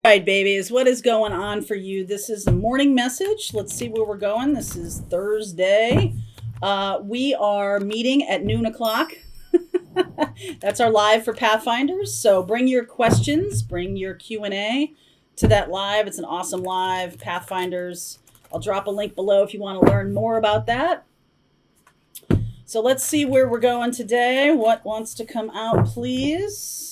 All right, babies, what is going on for you? This is a morning message. Let's see where we're going. This is Thursday. We are meeting at noon o'clock. That's our live for Pathfinders. So bring your questions, bring your Q&A to that live. It's an awesome live, Pathfinders. I'll drop a link below if you want to learn more about that. So let's see where we're going today. What wants to come out, please?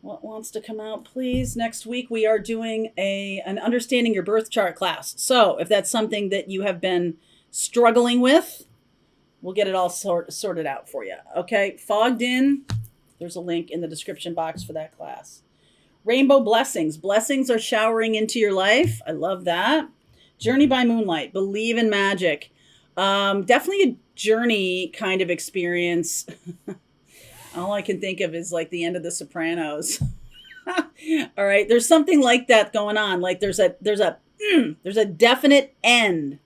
What wants to come out, please? Next week, we are doing an Understanding Your Birth Chart class. So if that's something that you have been struggling with, we'll get it all sorted out for you. Okay, Fogged In. There's a link in the description box for that class. Rainbow Blessings. Blessings are showering into your life. I love that. Journey by Moonlight. Believe in Magic. Definitely a journey kind of experience. All I can think of is like the end of The Sopranos. All right, there's something like that going on. Like there's a definite end.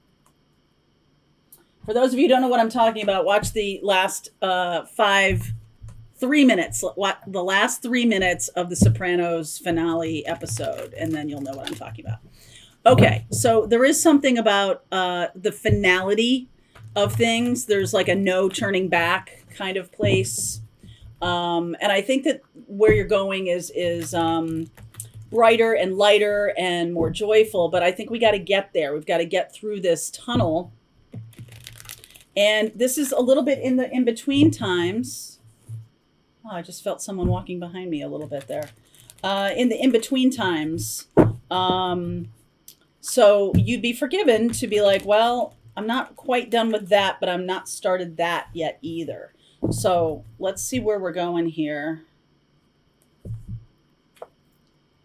For those of you who don't know what I'm talking about, watch the last 3 minutes. The last 3 minutes of The Sopranos finale episode, and then you'll know what I'm talking about. Okay, so there is something about the finality of things. There's like a no turning back kind of place. And I think that where you're going is brighter and lighter and more joyful, but I think we got to get there. We've got to get through this tunnel. And this is a little bit in the in-between times. Oh, I just felt someone walking behind me a little bit there. In the in-between times. So you'd be forgiven to be like, well, I'm not quite done with that, but I'm not started that yet either. So let's see where we're going here.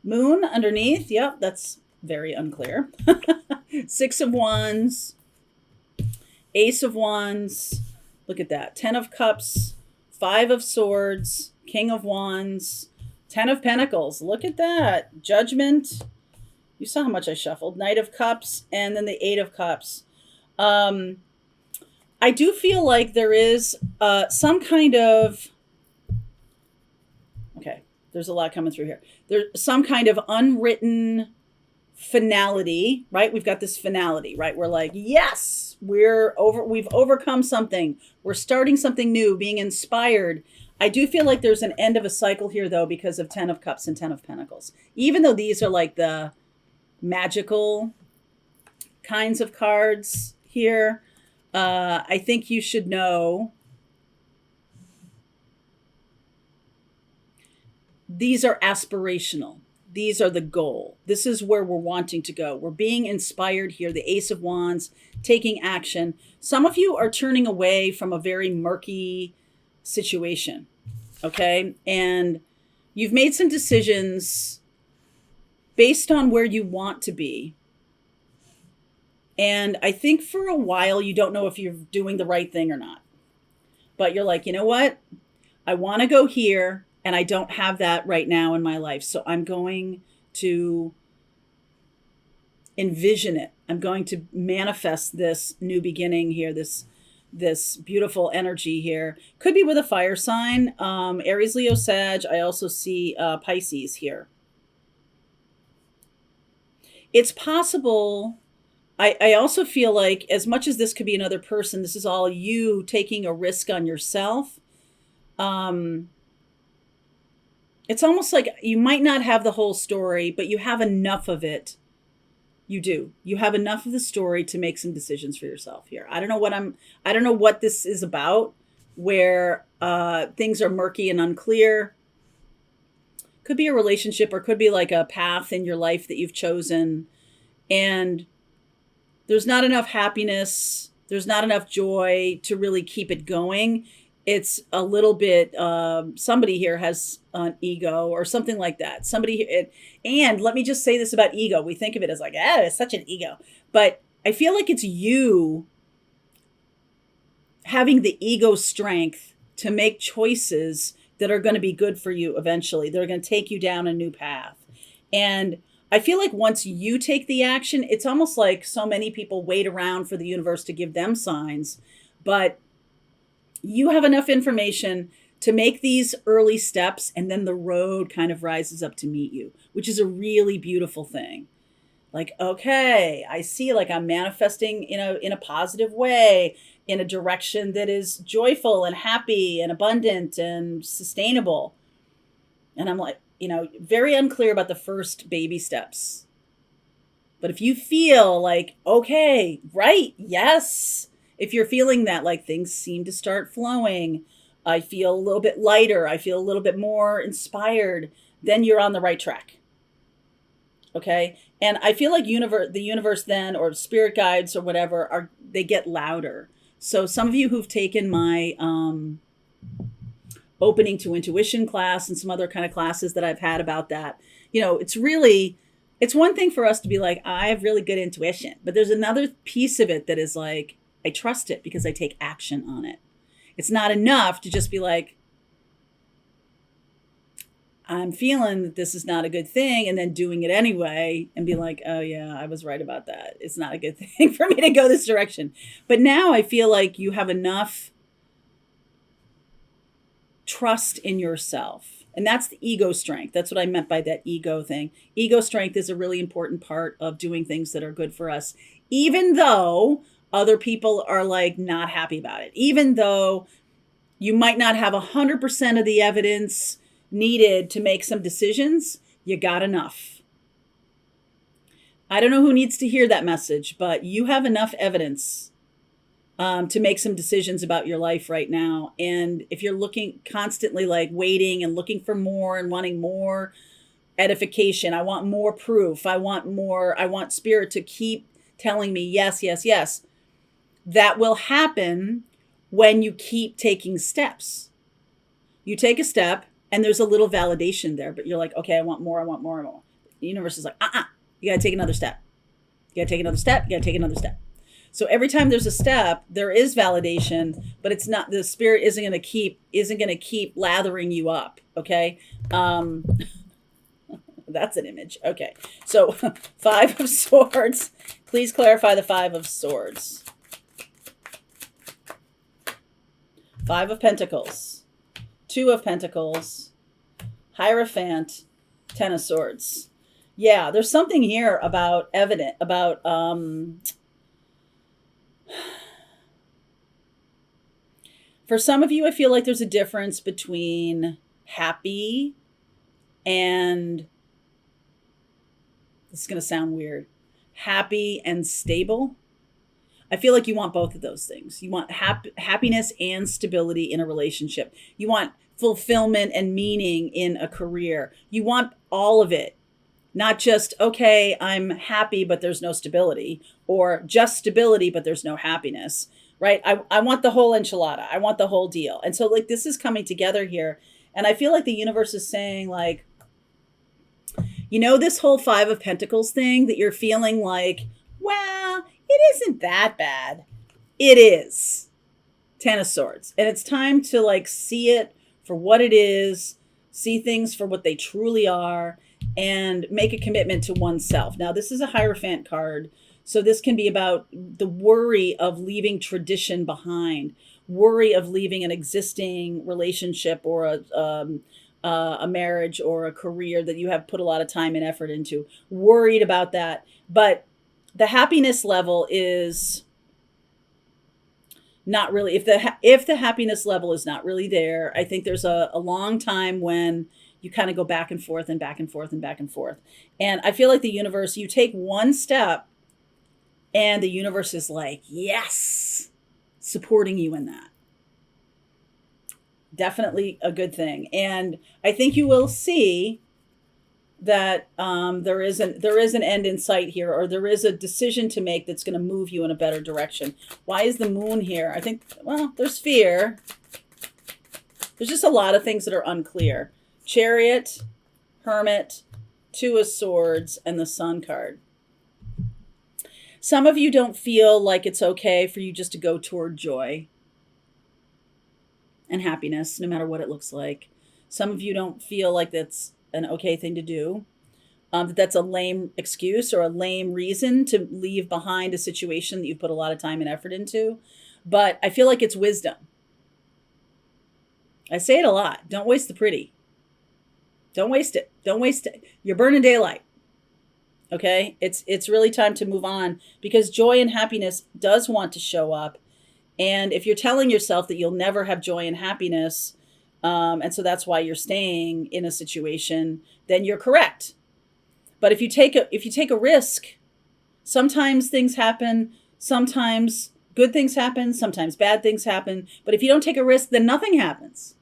Moon underneath. Yep, that's very unclear. 6 of Wands. Ace of Wands. Look at that. 10 of Cups. 5 of Swords. King of Wands. 10 of Pentacles. Look at that. Judgment. You saw how much I shuffled. Knight of Cups. And then the 8 of Cups. I do feel like there is some kind of, okay, there's a lot coming through here. There's some kind of unwritten finality, right? We've got this finality, right? We're like, yes, we've overcome something. We're starting something new, being inspired. I do feel like there's an end of a cycle here, though, because of 10 of Cups and 10 of Pentacles. Even though these are like the magical kinds of cards here, I think you should know these are aspirational. These are the goal. This is where we're wanting to go. We're being inspired here. The Ace of Wands, taking action. Some of you are turning away from a very murky situation, okay? And you've made some decisions based on where you want to be. And I think for a while, you don't know if you're doing the right thing or not. But you're like, you know what? I want to go here, and I don't have that right now in my life. So I'm going to envision it. I'm going to manifest this new beginning here, this beautiful energy here. Could be with a fire sign, Aries, Leo, Sag. I also see Pisces here. It's possible. I also feel like as much as this could be another person, this is all you taking a risk on yourself. It's almost like you might not have the whole story, but you have enough of it. You do. You have enough of the story to make some decisions for yourself here. I don't know what this is about, where things are murky and unclear. Could be a relationship, or could be like a path in your life that you've chosen, and there's not enough happiness. There's not enough joy to really keep it going. It's a little bit, somebody here has an ego or something like that. And let me just say this about ego. We think of it as like, it's such an ego. But I feel like it's you having the ego strength to make choices that are going to be good for you eventually. They're going to take you down a new path. And I feel like once you take the action, it's almost like so many people wait around for the universe to give them signs, but you have enough information to make these early steps, and then the road kind of rises up to meet you, which is a really beautiful thing. Like, okay, I see, like, I'm manifesting in a positive way, in a direction that is joyful and happy and abundant and sustainable. And I'm like, very unclear about the first baby steps. But if you feel like, okay, right, yes, if you're feeling that, like, things seem to start flowing, I feel a little bit lighter, I feel a little bit more inspired, then you're on the right track. Okay. And I feel like the universe then, or spirit guides or whatever, they get louder. So some of you who've taken my opening to intuition class and some other kind of classes that I've had about that, it's one thing for us to be like, I have really good intuition, but there's another piece of it that is like, I trust it because I take action on it. It's not enough to just be like, I'm feeling that this is not a good thing, and then doing it anyway and be like, oh yeah, I was right about that. It's not a good thing for me to go this direction. But now I feel like you have enough trust in yourself. And that's the ego strength. That's what I meant by that ego thing. Ego strength is a really important part of doing things that are good for us, even though other people are like not happy about it. Even though you might not have 100% of the evidence needed to make some decisions, you got enough. I don't know who needs to hear that message, but you have enough evidence to make some decisions about your life right now. And if you're looking constantly, like, waiting and looking for more and wanting more edification, I want more proof, I want spirit to keep telling me yes, yes, yes. That will happen when you keep taking steps. You take a step and there's a little validation there, but you're like, okay, I want more, I want more, I want more. The universe is like, you got to take another step. You got to take another step. You got to take another step. So every time there's a step, there is validation, but it's not, the spirit isn't going to keep lathering you up. Okay. That's an image. Okay. So 5 of Swords, please clarify the 5 of Swords. 5 of Pentacles, 2 of Pentacles, Hierophant, 10 of Swords. Yeah, there's something here about for some of you, I feel like there's a difference between happy and, this is going to sound weird, happy and stable. I feel like you want both of those things. You want happiness and stability in a relationship. You want fulfillment and meaning in a career. You want all of it, not just, okay, I'm happy, but there's no stability, or just stability, but there's no happiness, right? I want the whole enchilada. I want the whole deal. And so, like, this is coming together here. And I feel like the universe is saying, like, this whole 5 of Pentacles thing that you're feeling like, well, it isn't that bad. It is. 10 of Swords. And it's time to, like, see it for what it is, see things for what they truly are, and make a commitment to oneself. Now, this is a Hierophant card. So this can be about the worry of leaving tradition behind, worry of leaving an existing relationship or a marriage or a career that you have put a lot of time and effort into, worried about that. But the happiness level is not really, if the happiness level is not really there, I think there's a long time when you kind of go back and forth and back and forth and back and forth. And I feel like the universe, you take one step and the universe is like, yes, supporting you in that. Definitely a good thing. And I think you will see that there is an end in sight here, or there is a decision to make that's going to move you in a better direction. Why is the Moon here? I think, well, there's fear. There's just a lot of things that are unclear. Chariot, Hermit, 2 of Swords, and the Sun card. Some of you don't feel like it's okay for you just to go toward joy and happiness, no matter what it looks like. Some of you don't feel like that's an okay thing to do. That's a lame excuse or a lame reason to leave behind a situation that you put a lot of time and effort into. But I feel like it's wisdom. I say it a lot. Don't waste the pretty. Don't waste it. Don't waste it. You're burning daylight. Okay? It's really time to move on, because joy and happiness does want to show up. And if you're telling yourself that you'll never have joy and happiness, and so that's why you're staying in a situation, then you're correct. But if you take a risk, sometimes things happen, sometimes good things happen, sometimes bad things happen. But if you don't take a risk, then nothing happens.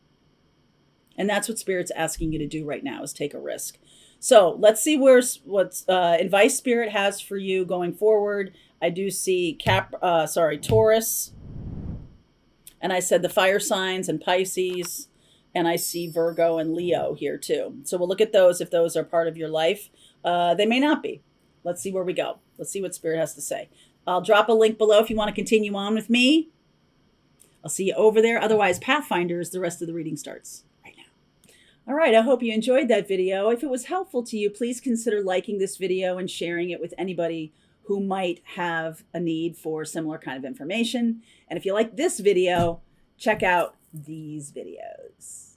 And that's what Spirit's asking you to do right now, is take a risk. So let's see what advice Spirit has for you going forward. I do see Taurus, and I said the fire signs, and Pisces, and I see Virgo and Leo here too. So we'll look at those if those are part of your life. They may not be. Let's see where we go. Let's see what Spirit has to say. I'll drop a link below if you want to continue on with me. I'll see you over there. Otherwise, Pathfinders, the rest of the reading starts right now. All right, I hope you enjoyed that video. If it was helpful to you, please consider liking this video and sharing it with anybody who might have a need for similar kind of information. And if you like this video, check out these videos.